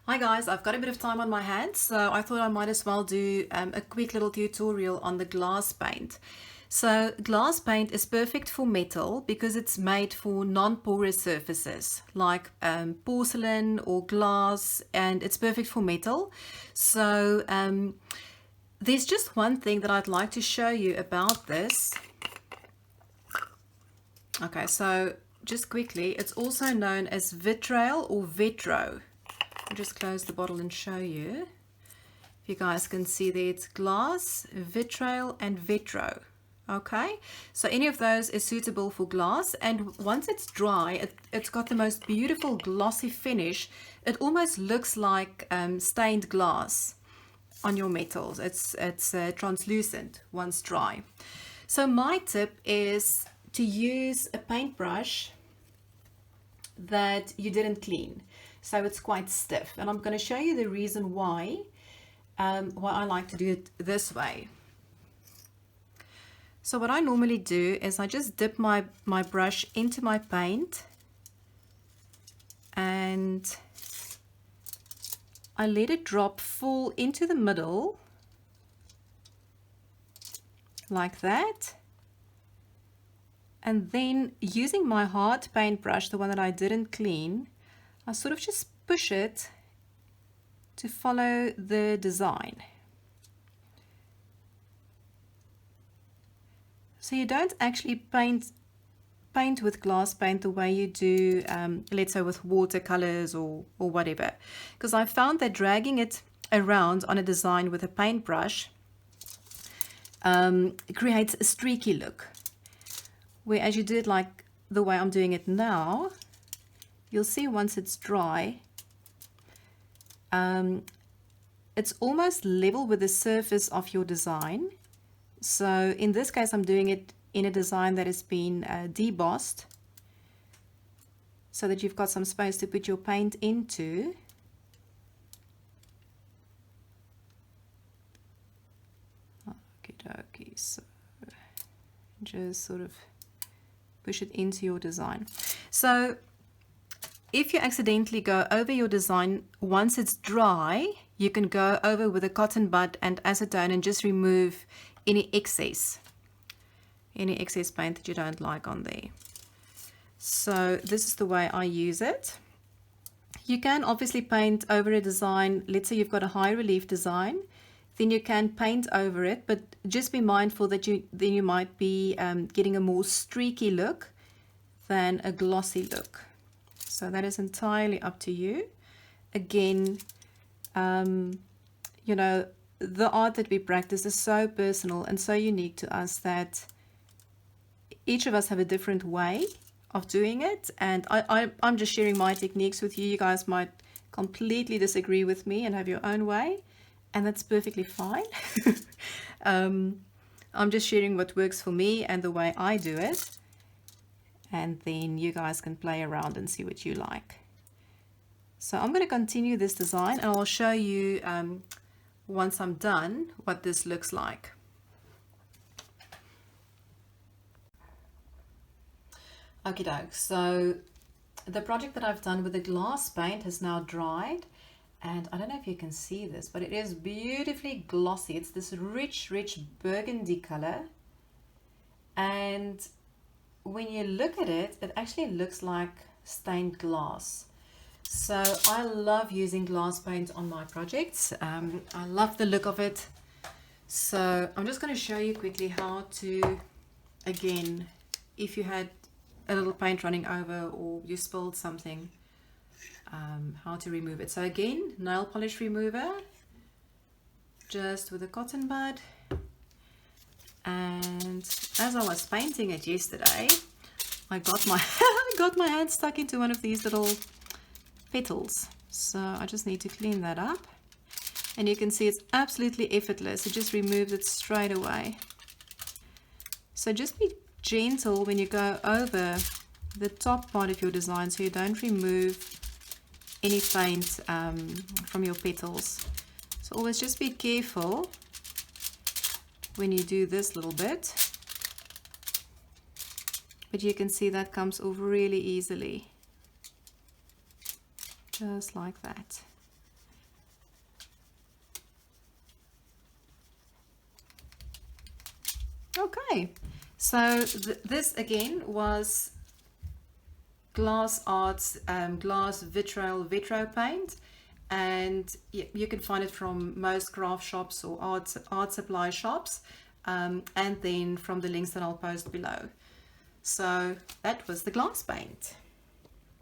Hi guys, I've got a bit of time on my hands, so I thought I might as well do a quick little tutorial on the glass paint. So glass paint is perfect for metal because it's made for non-porous surfaces like porcelain or glass, and it's perfect for metal. So there's just one thing that I'd like to show you about this. Okay, so just quickly, it's also known as vitriol or vitro. I'll just close the bottle and show you. If you guys can see there, it's glass, vitriol and vitro. Okay, so any of those is suitable for glass, and once it's dry, it's got the most beautiful glossy finish. It almost looks like stained glass on your metals. It's translucent once dry. So my tip is to use a paintbrush that you didn't clean, so it's quite stiff, and I'm going to show you the reason why I like to do it this way. So what I normally do is I just dip my brush into my paint and I let it drop full into the middle like that. And then using my hard paintbrush, the one that I didn't clean, I sort of just push it to follow the design. So you don't actually paint with glass paint the way you do, let's say with watercolors or whatever. Because I found that dragging it around on a design with a paintbrush creates a streaky look. Whereas you do it like the way I'm doing it now, you'll see once it's dry, it's almost level with the surface of your design. So in this case, I'm doing it in a design that has been debossed, so that you've got some space to put your paint into. Okay, so just sort of push it into your design. So if you accidentally go over your design once it's dry, you can go over with a cotton bud and acetone and just remove any excess paint that you don't like on there. So this is the way I use it. You can obviously paint over a design. Let's say you've got a high relief design, then you can paint over it, but just be mindful that you might be getting a more streaky look than a glossy look. So that is entirely up to you. Again, you know, the art that we practice is so personal and so unique to us that each of us have a different way of doing it, and I'm just sharing my techniques with you. You guys might completely disagree with me and have your own way, and that's perfectly fine. I'm just sharing what works for me and the way I do it, and then you guys can play around and see what you like. So I'm going to continue this design, and I'll show you once I'm done what this looks like. Okie doke, so the project that I've done with the glass paint has now dried, and I don't know if you can see this, but it is beautifully glossy. It's this rich burgundy color, and when you look at it, it actually looks like stained glass. So I love using glass paint on my projects. I love the look of it. So I'm just going to show you quickly how to, again, if you had a little paint running over or you spilled something, how to remove it. So again, nail polish remover, just with a cotton bud. And as I was painting it yesterday, I got my got my hand stuck into one of these little petals. So I just need to clean that up. And you can see it's absolutely effortless. It just removes it straight away. So just be gentle when you go over the top part of your design, so you don't remove any paint from your petals. So always just be careful when you do this little bit. But you can see that comes off really easily, just like that. Okay, so this again was Glass Arts glass vitro paint, and you can find it from most craft shops or art supply shops, and then from the links that I'll post below. So that was the glass paint.